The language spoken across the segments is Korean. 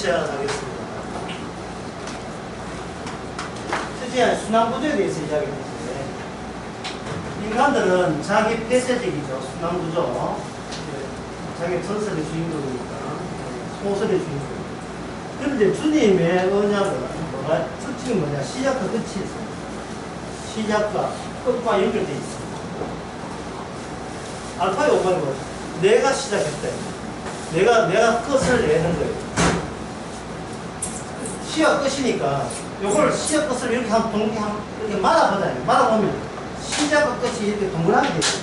시작하겠습니다. 첫째, 순환구조에 대해서 이야기했는데, 인간들은 자기 폐쇄적이죠. 순환구조. 자기 전설의 주인공이니까, 소설의 주인공. 그런데 주님의 언약은 뭐가, 특징이 뭐냐? 시작과 끝이 있어요. 시작과 끝과 연결되어 있습니다. 알파의 오파는 뭐죠? 내가 시작했다. 내가 끝을 내는 거예요. 시작 끝이니까 요걸 시작 끝을 이렇게 이렇게 말아보잖아요. 말아보면 시작과 끝이 이렇게 동그랗게 돼요.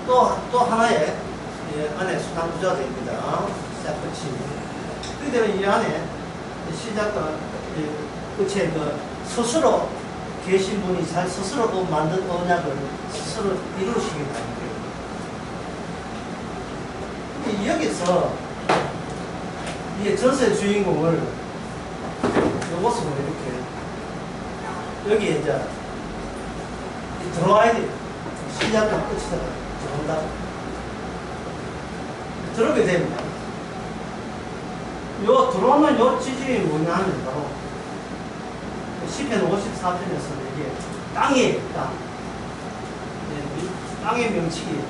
또 하나의 안에 순환구조가 됩니다. 시작 끝이. 그렇기 때문에 이 안에 시작과 끝에 스스로 계신 분이 스스로 만든 언약을 스스로 이루시기 바랍니다. 여기서 이 전설의 주인공을 이 모습으로 이렇게 여기에 이제 들어와야 돼요. 시작과 끝이다 들어온다. 들어오게 됩니다. 요 들어오는 요 지점이 뭐냐 하면 바로 시편 54편에서 이게 땅이에요. 땅의 명칭이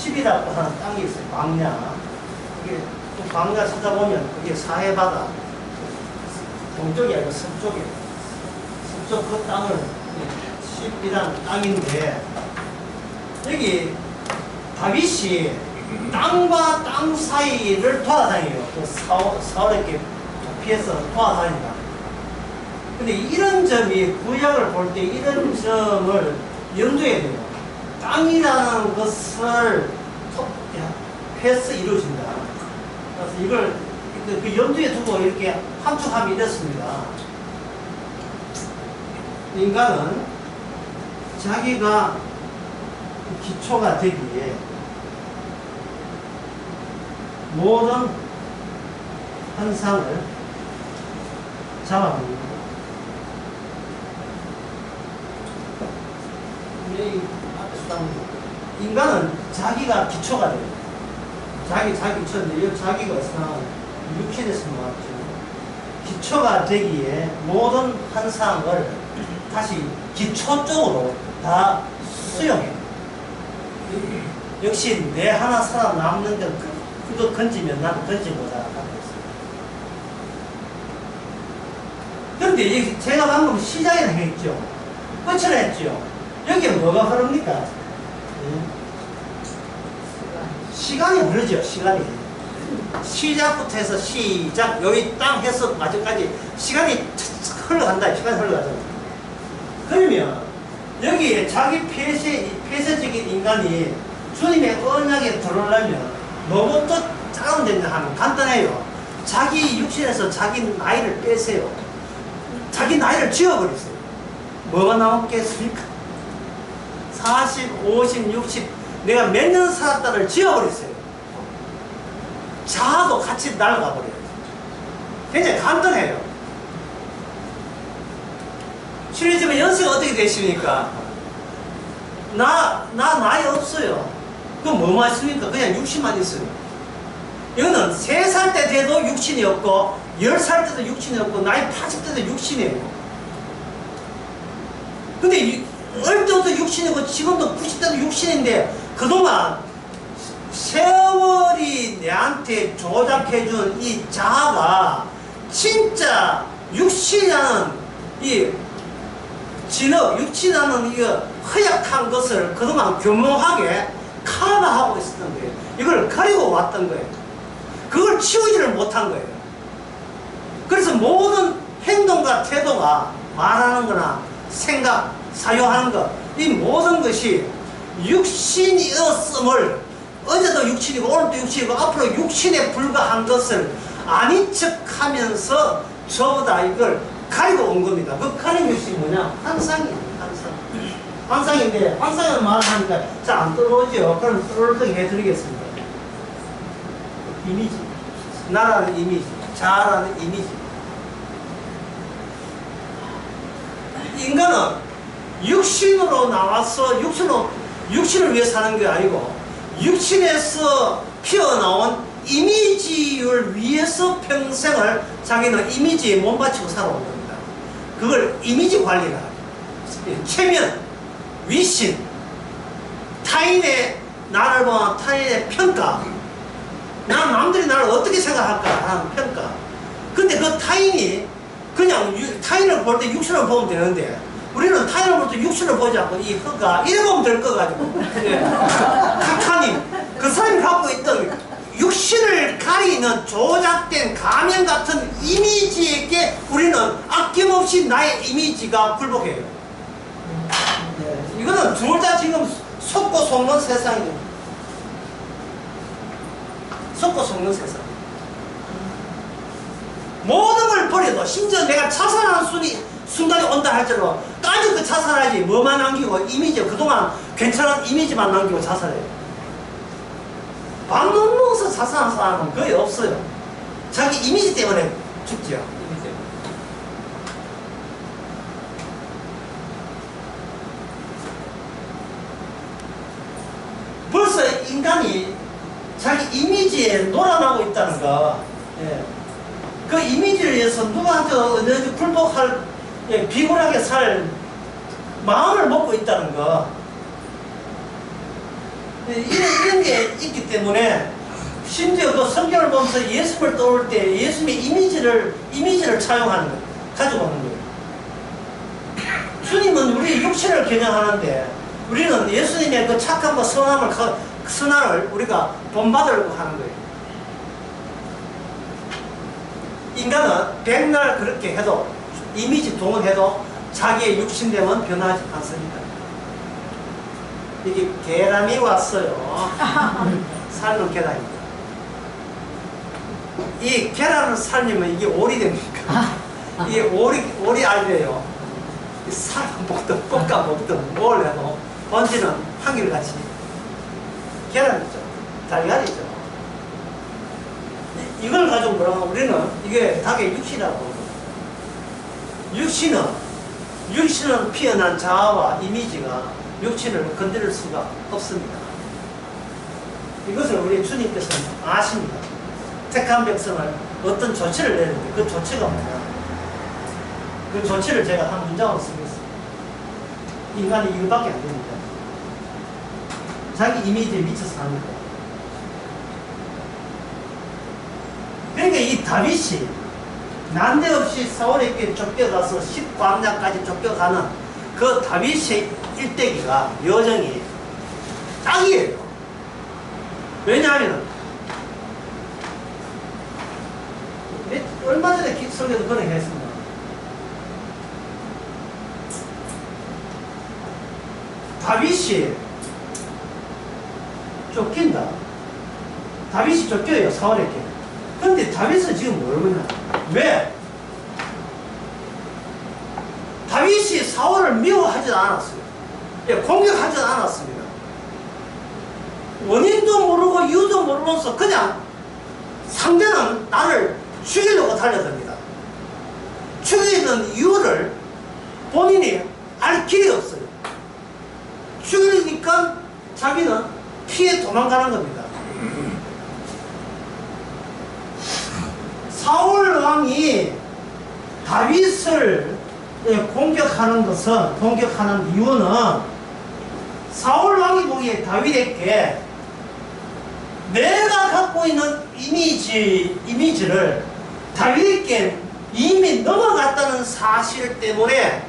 10이라고 하는 땅이 있어요. 광야. 이게 또 광야 찾아보면 그게 사해바다. 동쪽이 아니고 서쪽이에요. 서쪽 그 땅을 10이라는 땅인데, 여기 다윗이 땅과 땅 사이를 돌아다녀요. 그 사울에게 도피해서 돌아다닌다. 근데 이런 점이 구약을 볼 때 이런 점을 염두에 돼요. 땅이라는 것을 해서 이루어진다. 그래서 이걸 그 염두에 두고 이렇게 함축하면 이렇습니다. 인간은 자기가 기초가 되기에 모든 현상을 잡아봅니다. 인간은 자기가 기초가 돼요. 자기 기초인데, 이 자기가 육신에서 나왔죠. 기초가 되기에 모든 현상을 다시 기초 쪽으로 다 수용해요. 역시 내 하나 살아남는 건 그거 건지면 나도 건지 못하고 있어요. 그런데 제가 방금 시작을 했죠. 끝을 했죠. 여기에 뭐가 흐릅니까? 시간이 흐르죠. 시간이. 시작부터 해서 시작, 여기 땅 해서 마저까지 시간이 흘러간다. 시간이 흘러가잖아요. 그러면 여기에 자기 폐쇄적인 인간이 주님의 언약에 들어오려면 뭐부터 짜면 되냐 하면 간단해요. 자기 육신에서 자기 나이를 빼세요. 자기 나이를 지워버리세요. 뭐가 나오겠습니까? 40, 50, 60 내가 몇 년 살았다를 지워버리세요. 자아도 같이 날아가버려요. 굉장히 간단해요. 실례지만 연세가 어떻게 되십니까? 나이 없어요. 그럼 뭐 있습니까? 그냥 육신만 있어요. 이거는 3살 때 돼도 육신이 없고 10살 때도 육신이 없고 나이 80때도 육신이에요. 근데 어릴 때부터 육신이고 지금도 90대도 육신인데, 그동안 세월이 내한테 조작해준 이 자아가 진짜 육신이라는 이 진흙, 육신이라는 이 허약한 것을 그동안 교묘하게 커버하고 있었던 거예요. 이걸 가리고 왔던 거예요. 그걸 치우지를 못한 거예요. 그래서 모든 행동과 태도가 말하는 거나 생각, 사유하는 것, 이 모든 것이 육신이었음을, 어제도 육신이고 오늘도 육신이고 앞으로 육신에 불과한 것을 아닌 척 하면서 저보다 이걸 가리고 온 겁니다. 그 가린 것이 뭐냐? 환상이에요. 환상인데, 환상을 말하니까 잘 안 떨어오죠. 그럼 떨어지게 해드리겠습니다. 이미지. 나라는 이미지. 자라는 이미지. 인간은 육신으로 나와서 육신을 위해 사는 게 아니고 육신에서 피어나온 이미지를 위해서 평생을 자기는 이미지에 몸 바치고 살아온 겁니다. 그걸 이미지 관리라 하죠. 체면, 위신, 타인의 나를 보면 타인의 평가, 남들이 나를 어떻게 생각할까 하는 평가. 근데 그 타인이 그냥 타인을 볼 때 육신을 보면 되는데 우리는 타인을 볼 때 육신을 보지 않고 이 허가 이래 보면 될 거 가지고 카카님 그 사람이 갖고 있던 육신을 가리는 조작된 가면 같은 이미지에게 우리는 아낌없이 나의 이미지가 굴복해요. 이거는 둘 다 지금 속고 속는 세상이에요. 속고 속는 세상. 모든 걸 버려도 심지어 내가 자살하는 순간이 온다 할지라도 까지 그 자살하지 뭐만 남기고 이미지 그동안 괜찮은 이미지만 남기고 자살해요. 밥 못 먹어서 자살하는 사람은 거의 없어요. 자기 이미지 때문에 죽지요. 이미지 때문에. 벌써 인간이 자기 이미지에 놀아나고 있다는 거, 예. 그 이미지를 위해서 누구한테 어디 굴복할, 예, 비굴하게 살 마음을 먹고 있다는 거, 예, 이런 게 있기 때문에 심지어 그 성경을 보면서 예수님을 떠올 때 예수님의 이미지를 차용하는 거예요. 가지고 오는 거예요. 주님은 우리 육신을 겨냥하는데 우리는 예수님의 그 착함과 선함을 우리가 본받으려고 하는 거예요. 인간은 백날 그렇게 해도 이미지 동원해도 자기의 육신됨은 변하지 않습니다. 이게 계란이 왔어요. 삶은 계란입니다. 이 계란을 삶으면 이게 오리 됩니까? 이게 오리 알이에요. 살 먹든 볶아 먹든 뭘 해도 번지는 한결같이 계란이죠. 달걀이죠. 이걸 가지고 뭐라고 우리는 이게 닭의 육신이라고 그러거든요. 육신은 피어난 자아와 이미지가 육신을 건드릴 수가 없습니다. 이것을 우리 주님께서는 아십니다. 택한 백성을 어떤 조치를 내는데 그 조치가 뭐냐? 그 조치를 제가 한 문장으로 쓰겠습니다. 인간이 이거밖에 안 됩니다. 자기 이미지에 미쳐 사는 거. 그러니까 이 다윗이 난데없이 사울에게 쫓겨가서 10광야까지 쫓겨가는 그 다윗의 일대기가 여정이 딱이에요. 왜냐하면 얼마 전에 설교도 그런 얘기 했습니다. 다윗이 쫓긴다. 다윗이 쫓겨요, 사울에게. 근데 다윗은 지금 모르냐? 왜? 다윗이 사울을 미워하지 않았어요. 예, 공격하지 않았습니다. 원인도 모르고 이유도 모르면서 그냥 상대는 나를 죽이려고 달려듭니다. 죽이는 이유를 본인이 알 길이 없어요. 죽이니까 자기는 피해 도망가는 겁니다. 사울 왕이 다윗을 공격하는 이유는 사울 왕이 보기에 다윗에게 내가 갖고 있는 이미지를 다윗에게 이미 넘어갔다는 사실 때문에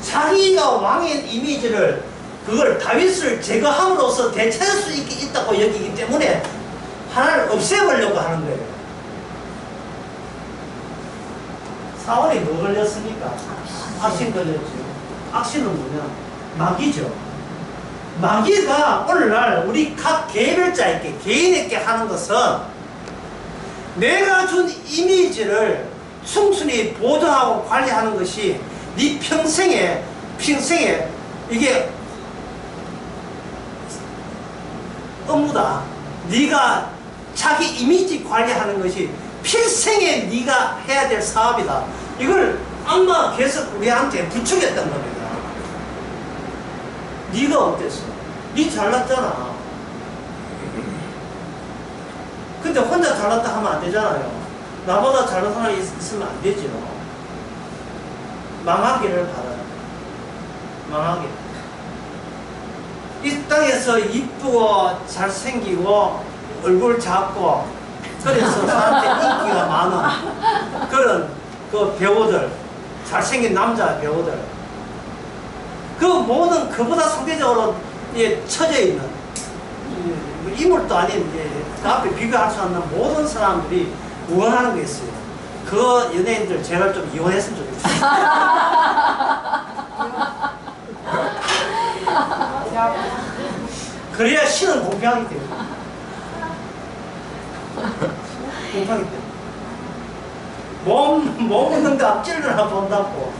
자기가 왕의 이미지를 그걸 다윗을 제거함으로써 되찾을 수 있다고 여기기 때문에 하나를 없애버리려고 하는 거예요. 사울이 뭐 걸렸습니까? 악신 걸렸죠. 악신은 뭐냐? 마귀죠. 마귀가 오늘날 우리 각 개별자에게, 개인에게 하는 것은 내가 준 이미지를 충분히 보존하고 관리하는 것이 네 평생에 이게 업무다. 네가 자기 이미지 관리하는 것이 필생에 네가 해야 될 사업이다. 이걸 악마가 계속 우리한테 부추겼던 겁니다. 네가 어땠어? 네 잘났잖아. 근데 혼자 잘났다 하면 안 되잖아요. 나보다 잘난 사람이 있으면 안 되죠. 망하기를 바라요. 망하기. 이 땅에서 이쁘고 잘생기고 얼굴 작고 그래서 사람들이 인기가 많은 그런 그 배우들, 잘생긴 남자 배우들, 그 모든 그보다 상대적으로 처져 있는 인물도 아닌 그 앞에 비교할 수 없는 모든 사람들이 원하는 게 있어요. 그 연예인들 제발 좀 이혼했으면 좋겠어요. 그래야 신은 공평하기 때문에. 공평하기 때문에. 몸 먹는데 앞질을 하나 본다고.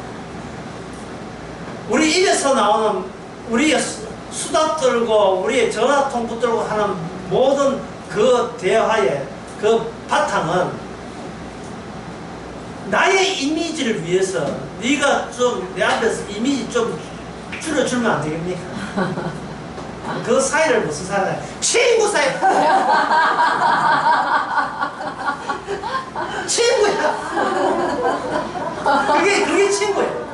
우리 입에서 나오는 우리의 수다 떨고 우리의 전화통 붙들고 하는 모든 그 대화의 그 바탕은 나의 이미지를 위해서 네가 좀 내 앞에서 이미지 좀 줄여주면 안 되겠니? 그 사이를 무슨 사이야? 친구 사이! 친구야! 그게 친구예요.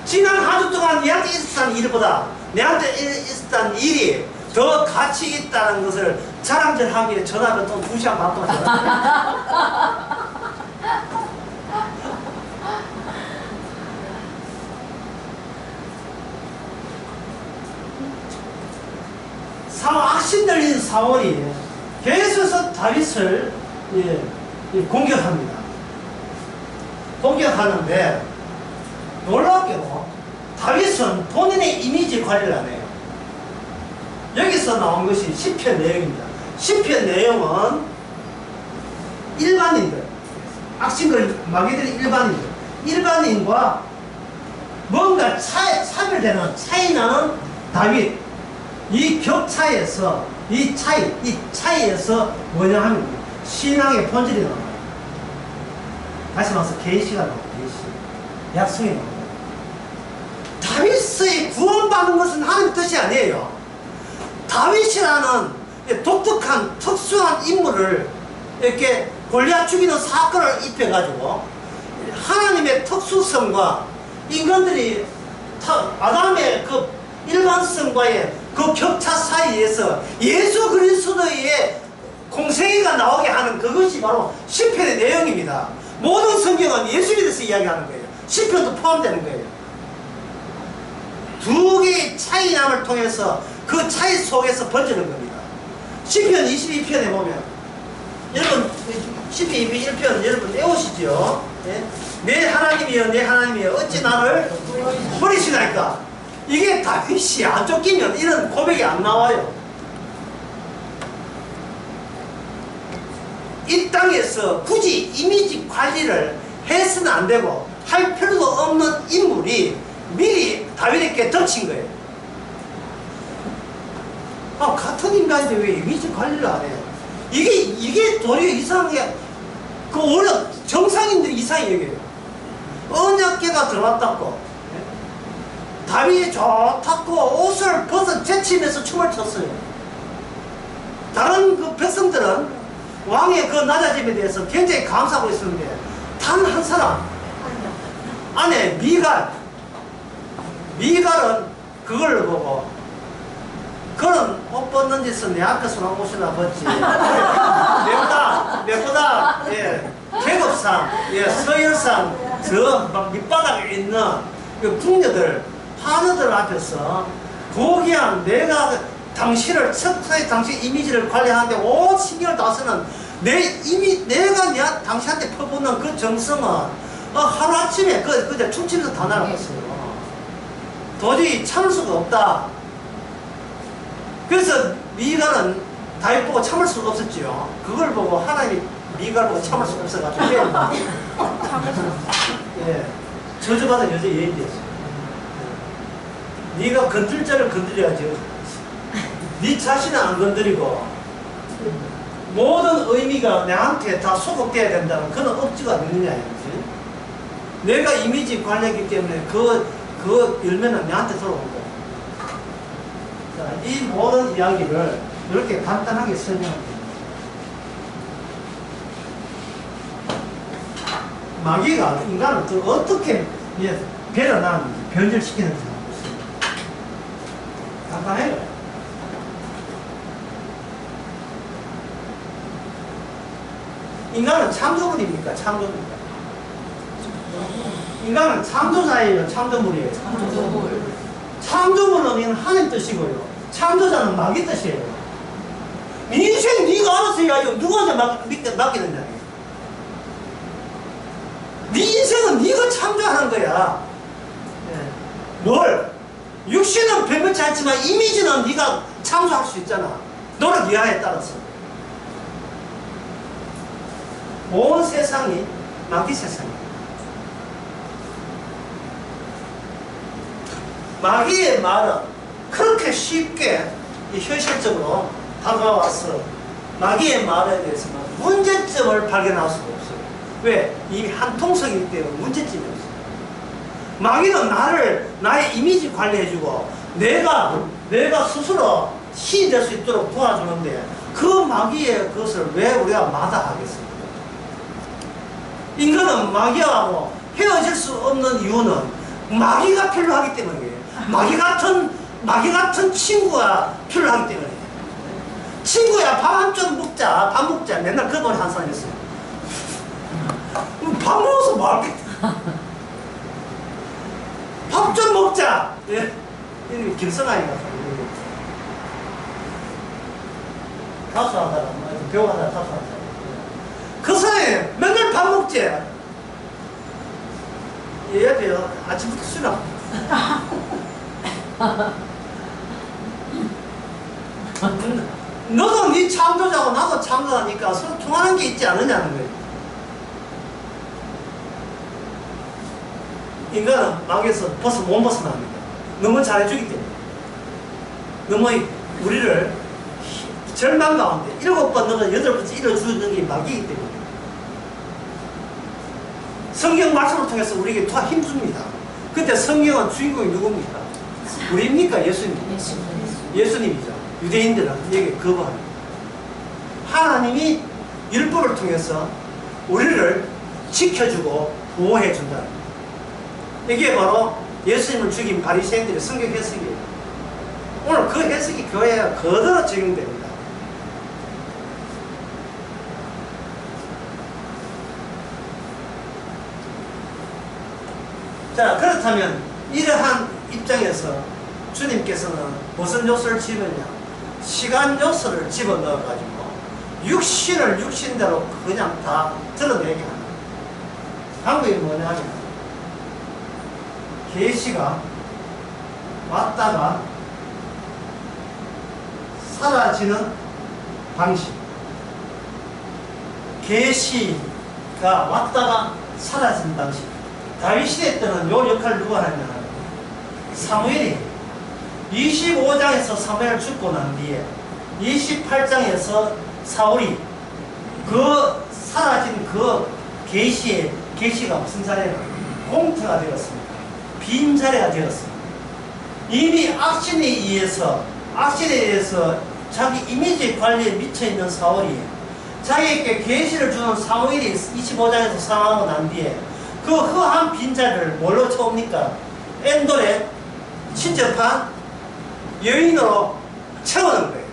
지난 한 주 동안 내한테 있었던 일보다 내한테 있었던 일이 더 가치 있다는 것을 자랑질하기 위해 전화를 또 2시간 반 동안 전화. 악신 들린 사울이 계속해서 다윗을 공격합니다. 공격하는데 놀랍게도 다윗은 본인의 이미지 관리를 안 해요. 여기서 나온 것이 시편 내용입니다. 시편 내용은 일반인들, 악신들, 마귀들의 일반인과 뭔가 차별되는 차이나는 다윗. 이 격차에서 이 차이에서 뭐냐 하면 신앙의 본질이 나와요. 다시 말해서 계시가 나와요. 계시, 약속이 나와요. 다윗의 구원받는 것은 하나님 뜻이 아니에요. 다윗이라는 독특한 특수한 인물을 이렇게 골리앗 죽이는 사건을 입혀가지고 하나님의 특수성과 인간들이 아담의 그 일반성과의 그 격차 사이에서 예수 그리스도의 공생애가 나오게 하는 그것이 바로 시편의 내용입니다. 모든 성경은 예수에 대해서 이야기하는 거예요. 시편도 포함되는 거예요. 두 개의 차이남을 통해서 그 차이 속에서 번지는 겁니다. 시편 22편에 보면 여러분 시편 21편 여러분 외우시죠? 네? 내 하나님이여 내 하나님이여 어찌 나를 버리시나이까. 이게 다윗이 안 쫓기면 이런 고백이 안 나와요. 이 땅에서 굳이 이미지 관리를 해서는 안 되고 할 필요도 없는 인물이 미리 다윗에게 덮친 거예요. 같은 인간인데 왜 이미지 관리를 안 해요? 이게 도리어 이상한 게, 그 원래 정상인들이 이상히 얘기해요. 언약궤가 들어왔다고. 다윗이 좋다고 옷을 벗어 제치면서 춤을 췄어요. 다른 그 백성들은 왕의 그 낮아짐에 대해서 굉장히 감사하고 있었는데 단 한 사람 아내 미갈은 그걸 보고 그런 옷 벗는 짓은 내 앞에서나 옷이나 벗지 내보다 계급상 서열상 저 밑바닥에 있는 그 궁녀들 하느들 앞에서 고귀한 내가 당신을 척사의 당신 이미지를 관리하는데 온 신경을 다 쓰는 내가 당신한테 퍼붓는 그 정성은 하루아침에 그저 춤추면서 다 날아갔어요. 도저히 참을 수가 없다. 그래서 미갈은 다윗 보고 참을 수가 없었지요. 그걸 보고 하나님이 미갈 보고 참을 수가 없어가지고 저주받은 여자 예인 됐어요. 네가 건들 자를 건드려야지. 네 자신은 안 건드리고 모든 의미가 내한테 다 소속돼야 된다는 그런 억지가 있느냐 이거지. 내가 이미지 관리했기 때문에 그 열매는 내한테 들어온 거야. 자, 이 모든 이야기를 이렇게 간단하게 설명합니다. 마귀가 인간을 또 어떻게 배려나는지 변절시키는지 보겠습니다. 간단해요. 인간은 창조물입니까? 창조물입니까? 인간은 창조자예요? 창조물이에요? 창조물. 창조물은 하나님 뜻이고요. 창조자는 마귀 뜻이에요. 네 인생 네가 알아서 해야죠. 누구한테 맡기느냐. 네 인생은 네가 창조하는 거야. 뭘? 육신은 변변치 않지만 이미지는 네가 창조할 수 있잖아. 노력 이하에 따라서. 온 세상이 마귀 세상이야. 마귀의 말은 그렇게 쉽게 현실적으로 다가와서 마귀의 말에 대해서는 문제점을 발견할 수가 없어요. 왜? 이 한통속이기 때문에 문제점이 없어요. 마귀는 나의 이미지 관리해주고 내가 스스로 신이 될 수 있도록 도와주는데 그 마귀의 것을 왜 우리가 마다하겠습니까? 인간은 마귀하고 헤어질 수 없는 이유는 마귀가 필요하기 때문이에요. 마귀 같은 친구가 필요하기 때문에. 친구야, 밥 한 점 먹자, 밥 먹자. 맨날 그 노래 한 사람 있어요. 밥 먹어서 뭐 할겠다. 밥 좀 먹자. 예. 이름이 김성아이가. 가수하다가, 배우하다가 가수하다가. 그 사람이 맨날 밥 먹지. 얘한테 아침부터 쉬라. 너도 네 창조자고 나도 창조자니까 서로 통하는 게 있지 않느냐는 거예요. 인간은 마귀에서 못 벗어납니다. 너무 잘해주기 때문에. 너무 우리를 절망 가운데 7번 너가 8번째 일어주는 게 마귀이기 때문에. 성경 말씀을 통해서 우리에게 더 힘줍니다. 근데 성경은 주인공이 누굽니까? 우리입니까? 예수님입니까? 예수님이죠. 유대인들은 여기 거부합니다. 하나님이 율법을 통해서 우리를 지켜주고 보호해준다. 이게 바로 예수님을 죽인 바리새인들의 성경 해석이에요. 오늘 그 해석이 교회에 그대로 적용됩니다. 자, 그렇다면 이러한 입장에서 주님께서는 무슨 요소를 집었냐? 시간 요소를 집어넣어가지고 육신을 육신대로 그냥 다 드러내게 하는 방법이 뭐냐면 계시가 왔다가 사라지는 방식. 계시가 왔다가 사라지는 방식. 다윗 시대 때는 요 역할을 누가 하냐? 사무엘이 25장에서 사무엘 죽고 난 뒤에 28장에서 사울이 그 사라진 그 계시가 무슨 자리가 공터가 되었습니다. 빈 자리가 되었습니다. 이미 악신에 의해서 자기 이미지 관리에 미쳐있는 사울이 자기에게 계시를 주는 사무엘이 25장에서 사망하고 난 뒤에 그 허한 빈자리를 뭘로 채웁니까? 엔돌에 친접한 여인으로 채우는 거예요.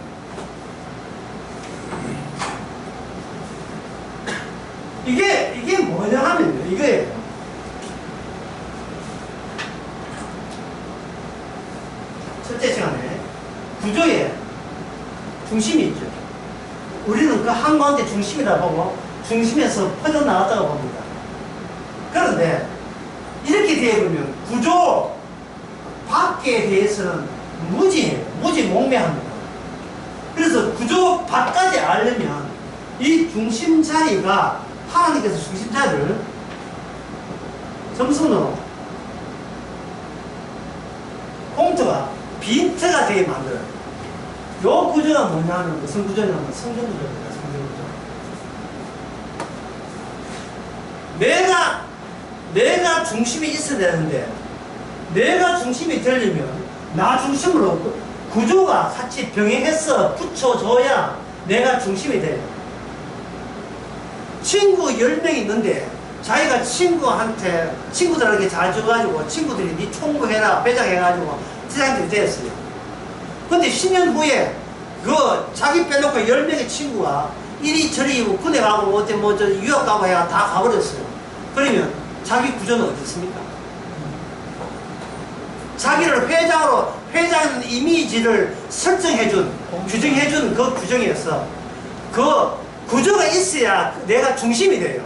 이게 뭐냐 하면요, 이거예요. 첫째 시간에 구조에 중심이 있죠. 우리는 그 한가운데 중심이라 보고 중심에서 퍼져나갔다고 봅니다. 그런데 이렇게 되어보면 구조 밖에 대해서는 무지몽매합니다. 그래서 구조 밖까지 알려면 이 중심 자리가 하나님께서 중심 자리를 점선으로 공터가 빈터가 되게 만들어요. 요 구조가 뭐냐면 무슨 구조냐면 성경 구조입니다. 성경 구조. 내가 중심이 있어야 되는데 내가 중심이 되려면 나 중심으로 구조가 같이 병행해서 붙여줘야 내가 중심이 돼요. 친구 10명 있는데 자기가 친구들에게 잘 줘가지고 친구들이 니 총무해라 배장해가지고 대장들이 되었어요. 근데 10년 후에 그 자기 빼놓고 10명의 친구가 이리저리 군에 가고 어때 저 유학 가고 해가 다 가버렸어요. 그러면 자기 구조는 어디 있습니까? 자기를 회장 이미지를 설정해준, 규정해준 그 규정이었어. 그 구조가 있어야 내가 중심이 돼요.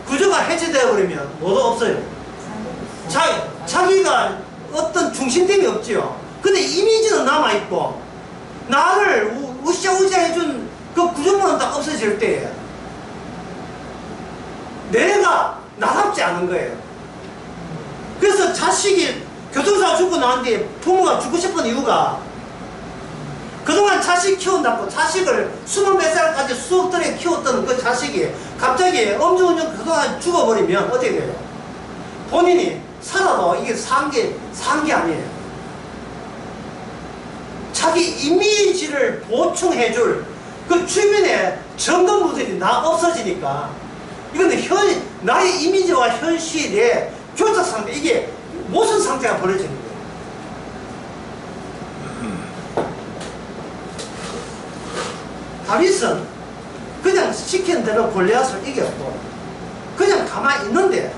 구조가 해체되어 버리면 뭐도 없어요. 자기가 어떤 중심됨이 없지요. 근데 이미지는 남아있고, 나를 으쌰으쌰 해준 그 구조만 딱 없어질 때, 내가 나답지 않은 거예요. 그래서 자식이 교통사고 죽고 난 뒤에 부모가 죽고 싶은 이유가, 그동안 자식 키운다고 자식을 20몇 살까지 수억 들에 키웠던 그 자식이 갑자기 음주운전 그동안 죽어버리면 어떻게 돼요? 본인이 살아도 이게 산 게 아니에요. 자기 이미지를 보충해줄 그 주변에 점검부들이 없어지니까, 이건 나의 이미지와 현실의 교차 상태, 이게 모순 상태가 벌어지는 거예요. 다윗은 그냥 시킨 대로 골리앗을 이겼고 그냥 가만히 있는데,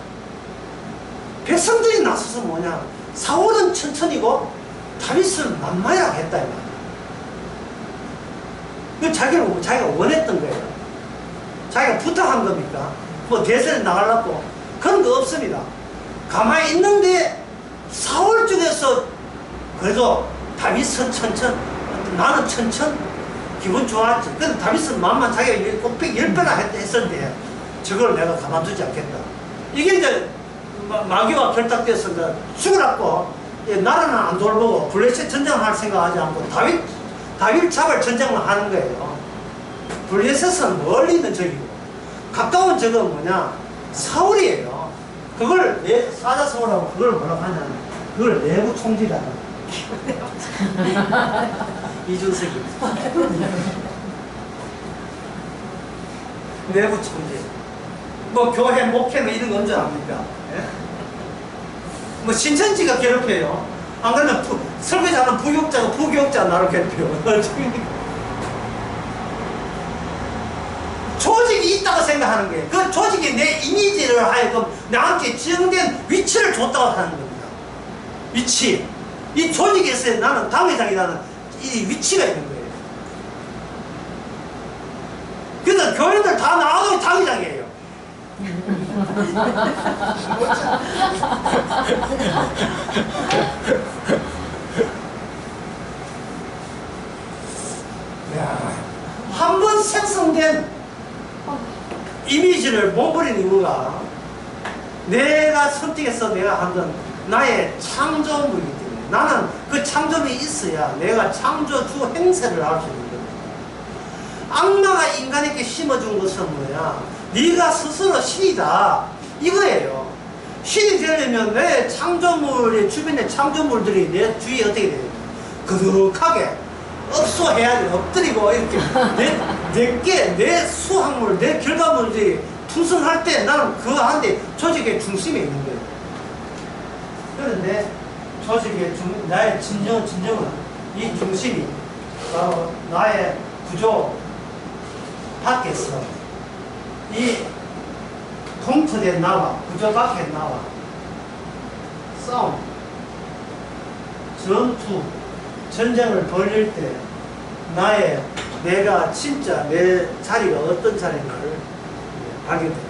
백성들이 나서서 뭐냐, 사울은 천천히고 다윗은 만만하게 했다 이 말이야. 그 자기가 원했던 거예요. 자기가 부탁한 겁니까? 뭐 대선에 나가려고 그런 거 없습니다. 가만히 있는데 사울 쪽에서 그래도 다윗은 나는 기분 좋았지. 근데 다윗은 만만 자기가 꼭백 10배나 했었는데 저걸 내가 가만두지 않겠다. 이게 이제 마귀와 결탁돼서 이제 죽으라고 나라는 안 돌보고 블레셋 전쟁을 할 생각하지 않고 다윗 잡을 전쟁만 하는 거예요. 블레셋은 멀리 있는 적이고 가까운 적은 뭐냐, 사울이에요. 그걸 사자성어라고 그걸 뭐라고 하냐면 그걸 내부 총지다. 이준석이 내부 총지. 뭐 교회 목회는 이런 건 줄 압니까? 예? 뭐 신천지가 괴롭혀요. 안 그러면 설교자는 부교육자 나를 괴롭혀요. 조직이 있다고 생각하는 거예요. 그 조직이 내 이미지를 하여금 나한테 지정된 위치를 줬다고 하는 겁니다. 위치. 이 조직에서 나는 당회장이라는 이 위치가 있는 거예요. 그래서 교인들 다 나와도 당회장이에요. 한 번 생성된 이미지를 못 버린 이유가 내가 선택해서 내가 한건 나의 창조물이기 때문에, 나는 그 창조물이 있어야 내가 창조주 행세를 할 수 있는 겁니다. 악마가 인간에게 심어준 것은 뭐야? 네가 스스로 신이다 이거예요. 신이 되려면 내 창조물의 주변의 창조물들이 내 주위에 어떻게 돼요? 그득하게 업소해야지. 엎드리고 이렇게 내 수확물, 내 결과물들이 풍성할 때 나는 그거 하는데 조직의 중심에 있는 거예요. 그런데 조직의 나의 진정은 이 중심이 바로 나의 구조 밖에서, 이 통틀된 나와 구조 밖의 나와 싸움, 전투, 전쟁을 벌일 때 내가 진짜 내 자리가 어떤 자리인가를 알게 됩니다.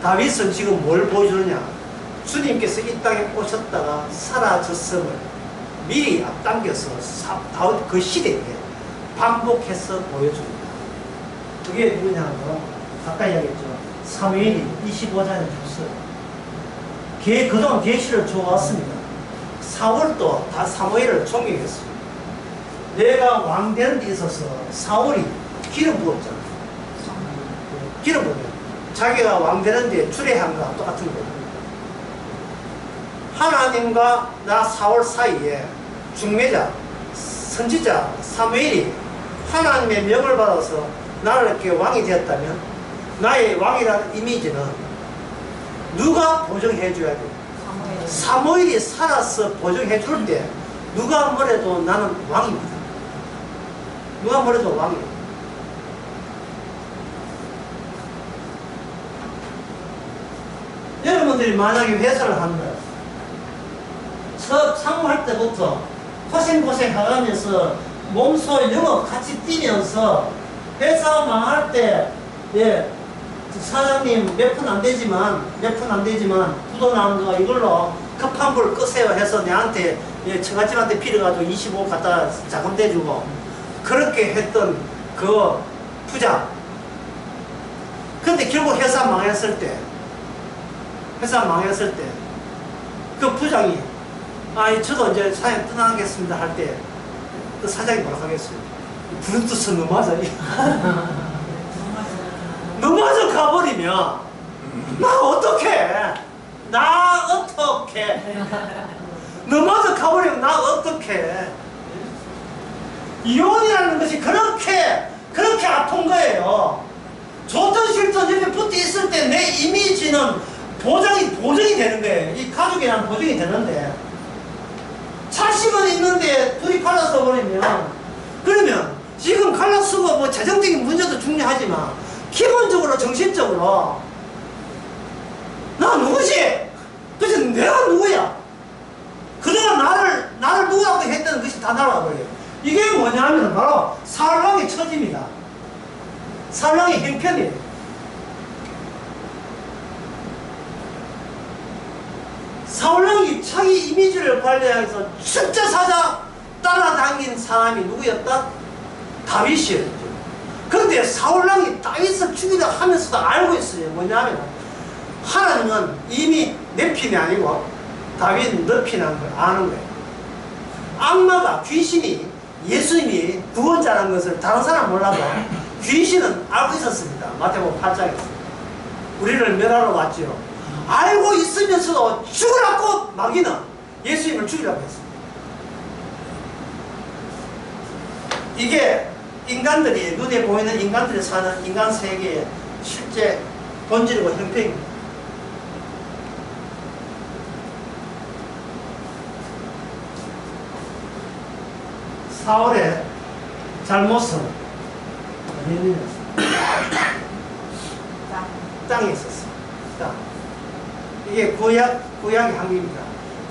다윗은 지금 뭘 보여주느냐? 주님께서 이 땅에 오셨다가 사라졌음을 미리 앞당겨서 다윗 그 시대에 반복해서 보여줍니다. 그게 누구냐면 아까 이야기했죠. 사무엘이 25장에 줬어요. 그동안 계시를 줘왔습니다. 사울도 다 사무엘을 존경했습니다. 내가 왕 되는 데 있어서 사울이 기름 부었잖아. 기름 부었잖아. 자기가 왕 되는 데 주례한 거랑 똑같은 거예요. 하나님과 나 사울 사이에 중매자, 선지자 사무엘이 하나님의 명을 받아서 나를 이렇게 왕이 되었다면 나의 왕이라는 이미지는 누가 보증해 줘야 돼? 사무엘이 살아서 보증해 줄 때 누가 뭐래도 나는 왕입니다. 누가 뭐래도 왕이에요. 여러분들이 만약에 회사를 하는 거예요. 첫 상무할 때부터 고생 하면서 몸소 영업 같이 뛰면서 회사 망할 때, 예, 사장님 몇 푼 안 되지만 부도 나온 거 이걸로 급한 불 끄세요 해서 내한테, 예, 처갓집한테 빌어가지고 25 갖다 자금 대주고 그렇게 했던 그 부자. 근데 결국 회사 망했을 때 그 부장이 저도 이제 사장 떠나겠습니다 할 때 그 사장이 뭐라 하겠어요? 부른 뜻은 넘어져. 넘어져 가버리면 나 어떡해? 넘어져 가버리면 나 어떡해? 이혼이라는 것이 그렇게 아픈 거예요. 좋든 싫든 옆에 붙어 있을 때 내 이미지는 보정이 되는 거예요. 이 가족이란 보정이 되는데 자식은 있는데 둘이 갈라서 버리면, 그러면 지금 갈라서고 뭐 재정적인 문제도 중요하지만 기본적으로 정신적으로 나 누구지? 그래서 내가 누구야? 그동안 나를 누구라고 했던 것이 다 날아가버려요. 이게 뭐냐면 바로 사울왕의 처지입니다. 사울왕의 형편이에요. 사울왕이 자기 이미지를 관리하면서 진짜 사자 따라다닌 사람이 누구였다? 다윗이었죠. 그런데 사울왕이 다윗을 죽이려 하면서도 알고 있어요. 뭐냐면 하나님은 이미 내 편이 아니고 다윗 너 편이라는 걸 아는 거예요. 악마가, 귀신이 예수님이 구원자라는 것을 다른 사람 몰라도 귀신은 알고 있었습니다. 마태복음 8장에서 우리를 멸하러 왔죠. 알고 있으면서도 죽으라고 마귀는 예수님을 죽이라고 했습니다. 이게 인간들이, 눈에 보이는 인간들이 사는 인간 세계의 실제 본질이고 형편입니다. 사울의 잘못은 어디였느냐? 땅에 있었어요. 땅. 이게 구약의 한계입니다.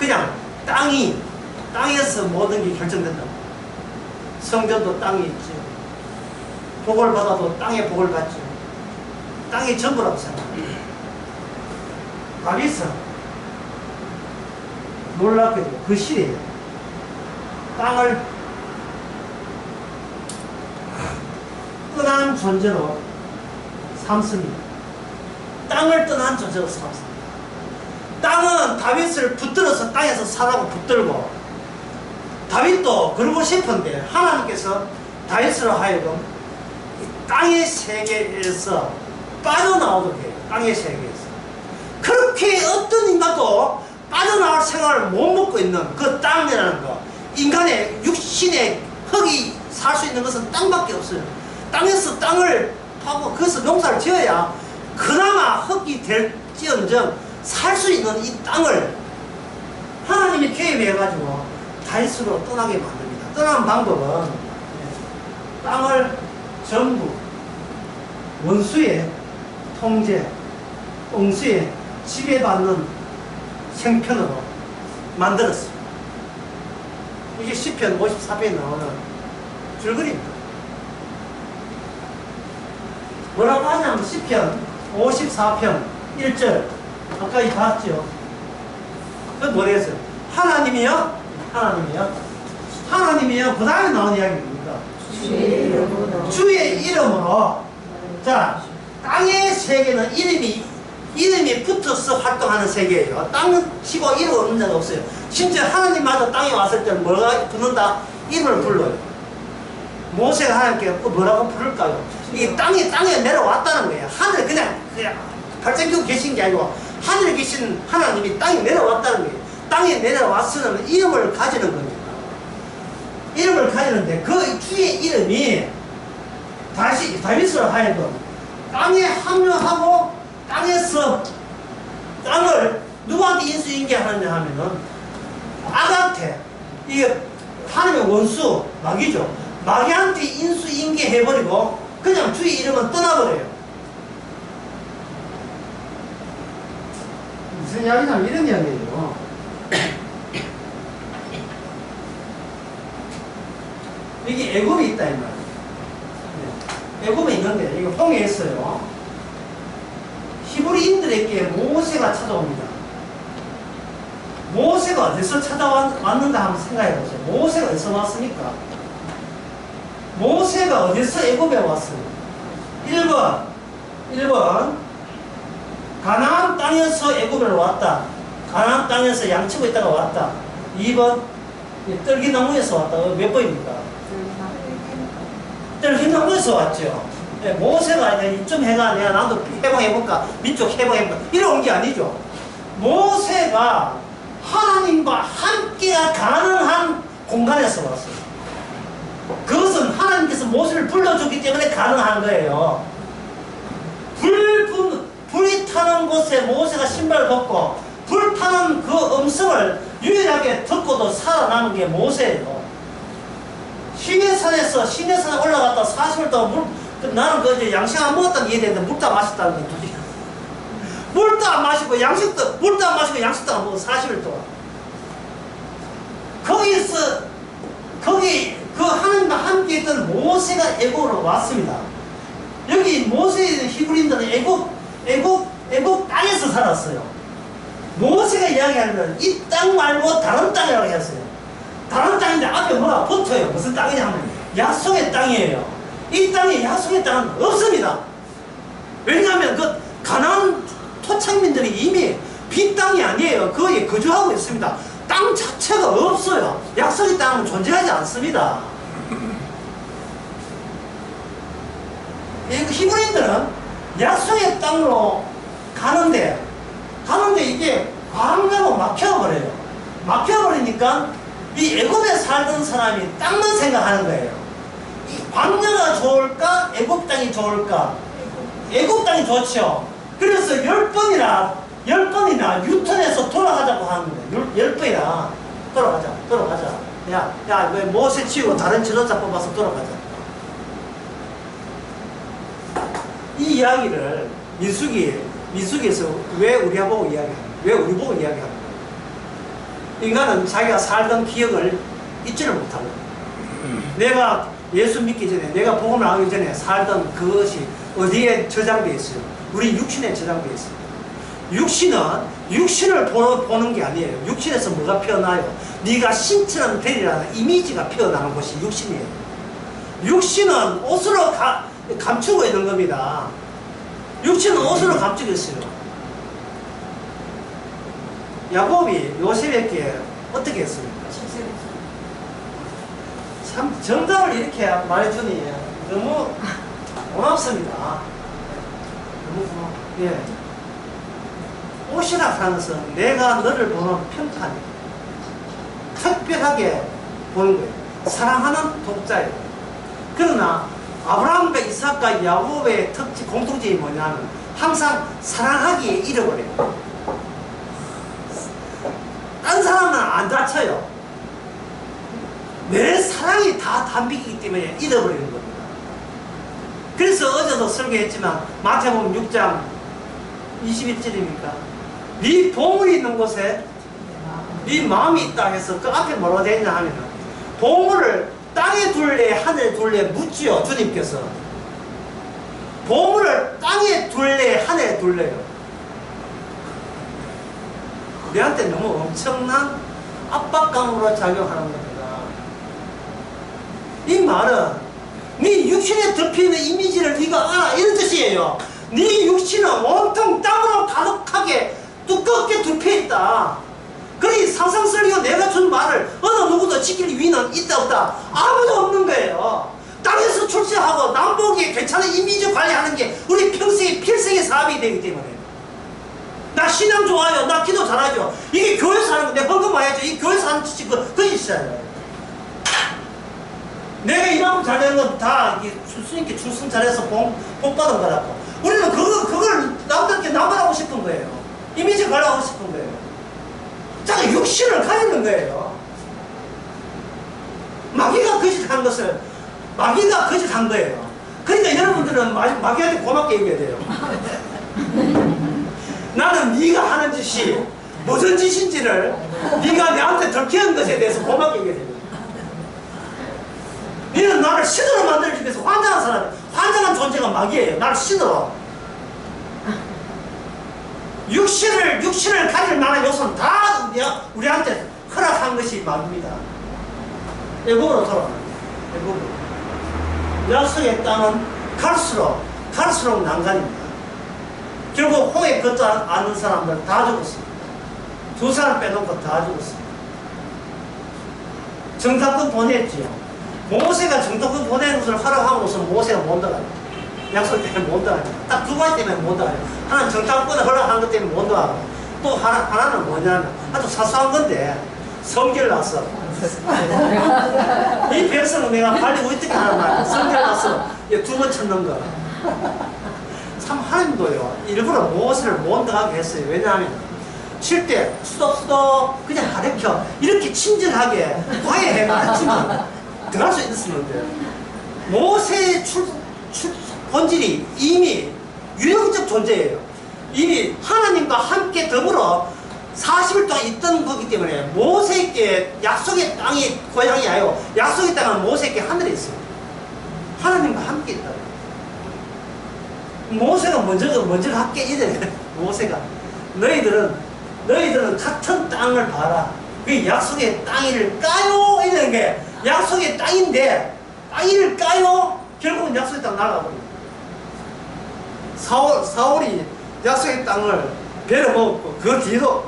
그냥 땅에서 모든 게 결정된다. 성전도 땅에 있죠. 복을 받아도 땅에 복을 받죠. 땅이 전부라고 생각합니다. 다윗은 놀랍게도 그 시대에 땅을 떠난 존재로 삼습니다. 땅을 떠난 존재로 삼습니다. 땅은 다윗을 붙들어서 땅에서 사라고 붙들고, 다윗도 그러고 싶은데 하나님께서 다윗으로 하여금 땅의 세계에서 빠져나오도록 해요. 땅의 세계에서. 그렇게 어떤 인간도 빠져나올 생각을 못 먹고 있는 그 땅이라는 거, 인간의 육신의 흙이 살 수 있는 것은 땅밖에 없어요. 땅에서 땅을 파고 그것을 농사를 지어야 그나마 흙이 될지언정 살 수 있는 이 땅을 하나님이 개입해가지고 다윗으로 떠나게 만듭니다. 떠나는 방법은 땅을 전부 원수의 통제, 옹수의 지배받는 생편으로 만들었습니다. 이게 시편 54편에 나오는 줄거리입니다. 뭐라고 하냐면 시편 54편 1절 아까 봤죠? 그 뭐랬어요? 하나님이요? 그 다음에 나온 이야기입니다. 주의 이름으로. 자, 땅의 세계는 이름이 붙어서 활동하는 세계예요. 땅은 치고 이름 없는 데가 없어요. 심지어 하나님마저 땅에 왔을 때는 뭐가 붙는다? 이름을 불러요. 모세가 하나님께 뭐라고 부를까요? 이 땅에 내려왔다는 거예요. 하늘에 그냥 발전기고 계신 게 아니고 하늘에 계신 하나님이 땅에 내려왔다는 거예요. 땅에 내려왔으면 이름을 가지는 겁니다. 이름을 가지는데 그 주의 이름이 다윗으로 하여금 땅에 합류하고 땅에서 땅을 누구한테 인수인계하느냐 하면은 악한테, 이게 하나님의 원수 마귀죠. 마귀한테 인수인계해버리고 그냥 주의 이름은 떠나버려요. 무슨 이야기냐면 이런 이야기예요. 여기 애굽이 있다 이 말이에요. 애굽에 있는데 이거 홍해에 있어요. 히브리인들에게 모세가 찾아옵니다. 모세가 어디서 찾아왔는가 한번 생각해 보세요. 모세가 어디서 왔습니까? 모세가 어디서 애굽에 왔어요? 1번 가나안 땅에서 애굽에 왔다. 가나안 땅에서 양치고 있다가 왔다. 2번 떨기나무에서 왔다. 몇 번입니까? 떨기나무에서 왔죠. 네, 모세가 이쯤 해가 내가 나도 해방해볼까, 민족 해방해볼까 이런 게 아니죠. 모세가 하나님과 함께 가능한 공간에서 왔어요. 그것은 하나님께서 모세를 불러줬기 때문에 가능한 거예요. 불이 타는 곳에 모세가 신발을 벗고 불 타는 그 음성을 유일하게 듣고도 살아나는 게 모세예요. 시내산에 올라갔다 40일 동안 나는 그 이제 양식 안 먹었다는 이해되는데 물도 안 마셨다는 건 도저히 물도 안 마시고 물도 안 마시고 양식도 안 먹어 40일 동안 거기 그 하나님과 함께 있던 모세가 애굽으로 왔습니다. 여기 모세의 히브리인들은 애굽 땅에서 살았어요. 모세가 이야기하는 이 땅 말고 다른 땅이라고 했어요. 다른 땅인데 앞에 뭐가 붙어요. 무슨 땅이냐 하면 약속의 땅이에요. 이 땅에 약속의 땅은 없습니다. 왜냐하면 그 가나안 토착민들이 이미 빈 땅이 아니에요. 거기에 거주하고 있습니다. 땅 자체가 없어요. 약속의 땅은 존재하지 않습니다. 히브리인들은 약속의 땅으로 가는데 이게 광야로 막혀버려요. 막혀버리니까 이 애굽에 살던 사람이 땅만 생각하는 거예요. 이 광야가 좋을까? 애굽 땅이 좋을까? 애굽 땅이 좋죠. 그래서 10번이나 유턴해서 돌아가자고 하는 거예요. 10번이나 돌아가자. 야, 왜 모세 치우고 다른 지도자 뽑아서 돌아가자. 이 이야기를 민수기에서 왜 우리 보고 이야기하는 거예요? 인간은 자기가 살던 기억을 잊지를 못하고 내가 예수 믿기 전에 내가 복음을 알기 전에 살던 그것이 어디에 저장되어 있어요? 우리 육신에 저장되어 있어요. 육신을 보는 게 아니에요. 육신에서 뭐가 피어나요? 네가 신처럼 되리라는 이미지가 피어나는 것이 육신이에요. 육신은 옷으로 감추고 있는 겁니다. 육신은 옷으로 감추고 있어요. 야곱이 요셉에게 어떻게 했습니까? 참 정답을 이렇게 말해주니 너무 고맙습니다. 너무 고마워. 예. 옷이라 하는 것은 내가 너를 보는 평판이에요. 특별하게 보는 거예요. 사랑하는 독자예요. 그러나 아브라함과 이삭과 야곱의 공통점이 뭐냐면 항상 사랑하기에 잃어버려요. 딴 사람은 안 다쳐요. 내 사랑이 다 담비기 때문에 잃어버리는 겁니다. 그래서 어제도 설교했지만 마태복음 6장 21절입니까? 네 보물이 있는 곳에 네 마음이 있다 해서 그 앞에 뭐라고 되어 있냐 하면 보물을 땅에 둘래 하늘에 둘래 묻지요. 주님께서 보물을 땅에 둘래 하늘에 둘래요. 우리한테 너무 엄청난 압박감으로 작용하는 겁니다. 이 말은 네 육신에 덮이는 이미지를 네가 알아 이런 뜻이에요. 네 육신은 온통 땅으로 가득하게 두껍게 덮여있다. 그러니 상상설교 내가 준 말을 어느 누구도 지킬 위는 있다 없다? 아무도 없는 거예요. 땅에서 출세하고 남보기에 괜찮은 이미지 관리하는 게 우리 평생의 필생의 사업이 되기 때문에 나 신앙 좋아요. 나 기도 잘하죠. 이게 교회에서 하는 거. 내 헌금 와야죠. 이 교회에서 하는 짓이 그 짓이잖아요. 내가 이만큼 잘되는 건 다 스님께 출승 잘해서 복 받은 거라고. 우리는 그걸 남들께 나발하고 싶은 거예요. 이미지 가려고 싶은 거예요. 자, 육신을 가리는 거예요. 마귀가 거짓한 것을 마귀가 거짓한 거예요. 그러니까 여러분들은 마귀한테 고맙게 얘기해야 돼요. 나는 네가 하는 짓이 무슨 짓인지를 네가 내한테 들키는 것에 대해서 고맙게 얘기해야 돼요. 너는 나를 신으로 만들기 위해서 환장한 사람이야. 환장한 존재가 마귀예요. 나를 신으로. 육신을 가릴 만한 요소는 다 우리한테 허락한 것이 마귀입니다. 애국으로 돌아갑니다. 애국으로. 약속의 땅은 갈수록 난간입니다. 결국 홍해 걷지 않는 사람들 다 죽었습니다. 2사람 빼놓고 다 죽었습니다. 정탐꾼 보냈지요. 모세가 정탐꾼 보내는 것을 허락함으로써 모세가 못 나갑니다. 약속 때문에 못 나갑니다. 딱 2가지 때문에 못 나가요. 하나는 정탐꾼을 허락한 것 때문에 못 나가고, 또 하나는 뭐냐면 아주 사소한 건데 성결 났어. 이 백성은 내가 빨리 어떻게 하는 말이야. 성결 났어. 2번 찾는 거. 참 하나님도요 일부러 모세를 못 나가게 했어요. 왜냐하면 칠 때 수도 그냥 가르쳐 이렇게 친절하게 과외해놨지만 들어갈 수 있었는데, 모세의 본질이 이미 유형적 존재예요. 이미 하나님과 함께 더불어 40일 동안 있던 거기 때문에 모세에게 약속의 땅이 고향이 아니고 약속의 땅은 모세에게 하늘에 있어요. 하나님과 함께 있다. 모세가 먼저 할게 이래. 모세가 너희들은 같은 땅을 봐라. 그 약속의 땅일까요? 이러는 게 약속의 땅인데 땅일까요? 결국은 약속의 땅 날아가버립니다. 사울이 약속의 땅을 베려먹었고 그 뒤로